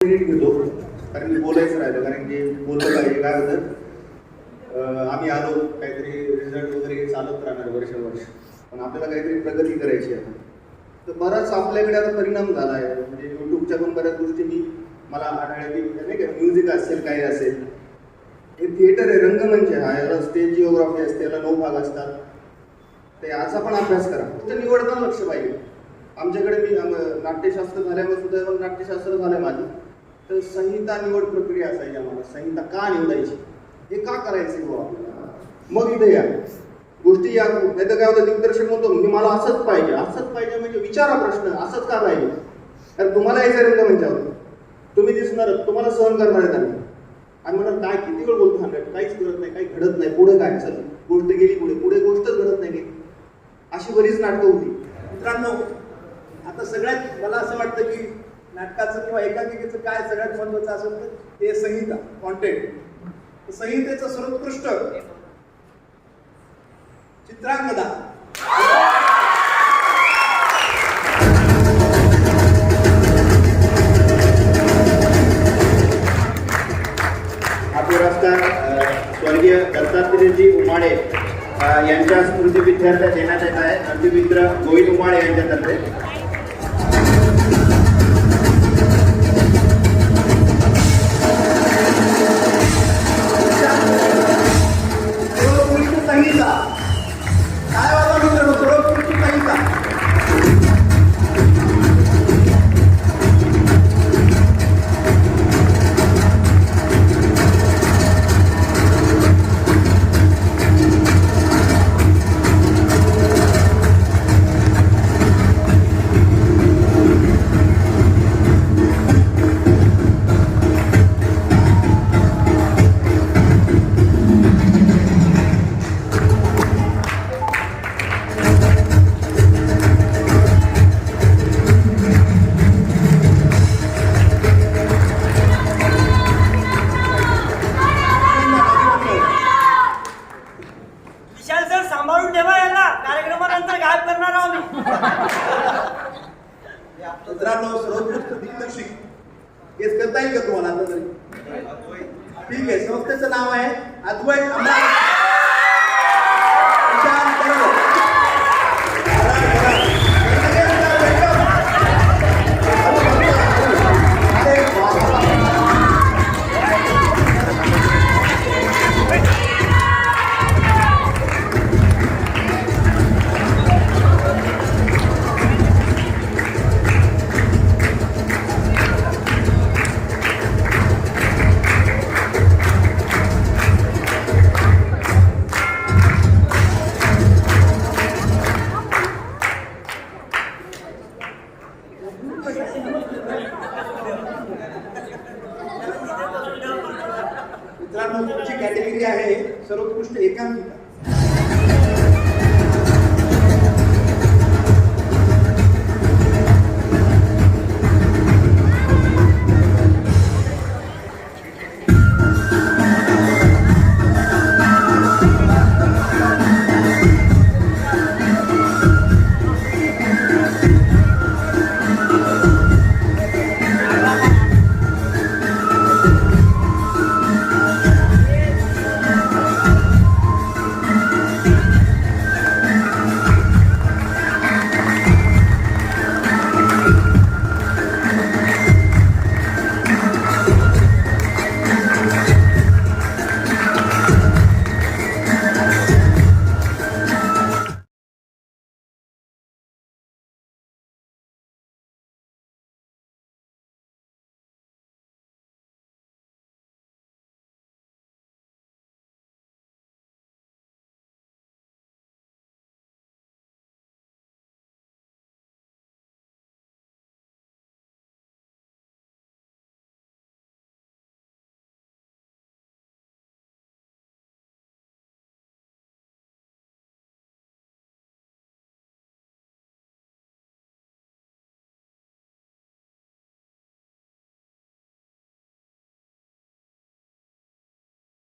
Minute घेतो कारण की बोलायचं राहिलं, कारण की बोललं पाहिजे. काय होतं, आम्ही आलो काहीतरी रिझल्ट वगैरे चालत राहणार वर्ष, पण आपल्याला काहीतरी प्रगती करायची आहे. तर बराच आपल्याकडे आता परिणाम झाला आहे. म्हणजे यूट्यूबच्या पण बऱ्याच गोष्टी मला आढळल्या की नाही का, म्युझिक असेल, काही असेल, हे थिएटर आहे, रंगमंच आहे, हा याला स्टेज जिओग्राफी असते, याला 9 भाग असतात. तर याचा पण अभ्यास करा. फक्त निवडताना लक्ष पाहिजे. आमच्याकडे मी नाट्यशास्त्र झाल्यामुळे सुद्धा नाट्यशास्त्र झालं माझं, तर संहिता निवड प्रक्रिया असायची आम्हाला. संहिता का निवडायची, हे का करायचे बुवा आपल्याला, मग इथे या गोष्टी या. नाही तर काय होतं, दिग्दर्शक म्हणतो मी मला असंच पाहिजे म्हणजे विचारा प्रश्न, असंच का पाहिजे. कारण तुम्हाला यायचं रंगमंचावर, तुम्ही दिसणार, तुम्हाला सहन करणार आहेत आम्ही म्हणणार काय किती वेळ बोलतो सांगत, काहीच करत नाही, काही घडत नाही, पुढे काय चल गोष्ट गेली, पुढे गोष्टच घडत नाही. अशी बरीच नाटकं होती. मित्रांनो, आता सगळ्यात मला असं वाटतं की नाटकाचं किंवा एकांकिकेचं काय सगळ्यात महत्वाचं असेल तर ते संहिता, कॉन्टेंट. संहितेचं सर्वोत्कृष्ट चित्रांगदा. हा पुरस्कार स्वर्गीय दत्तात्रेयजी उमाळे यांच्या स्मृती विद्यार्थ्यास देण्यात येत आहे. नंदीमित्र गोविंद उमाळे यांच्यातर्फे. संहिता काय वाटतं मित्रांनो, सर्वोत्कृष्ट संहिता. मित्रांनो, सर्वोत्कृष्ट दिग्दर्शक हेच करता येईल का तुम्हाला आता तरी? ठीक आहे. संस्थेचं नाव आहे अद्वैत अमरावती. मित्रांनो, तुमची कॅटेगरी आहे सर्वोत्कृष्ट एकांकिका.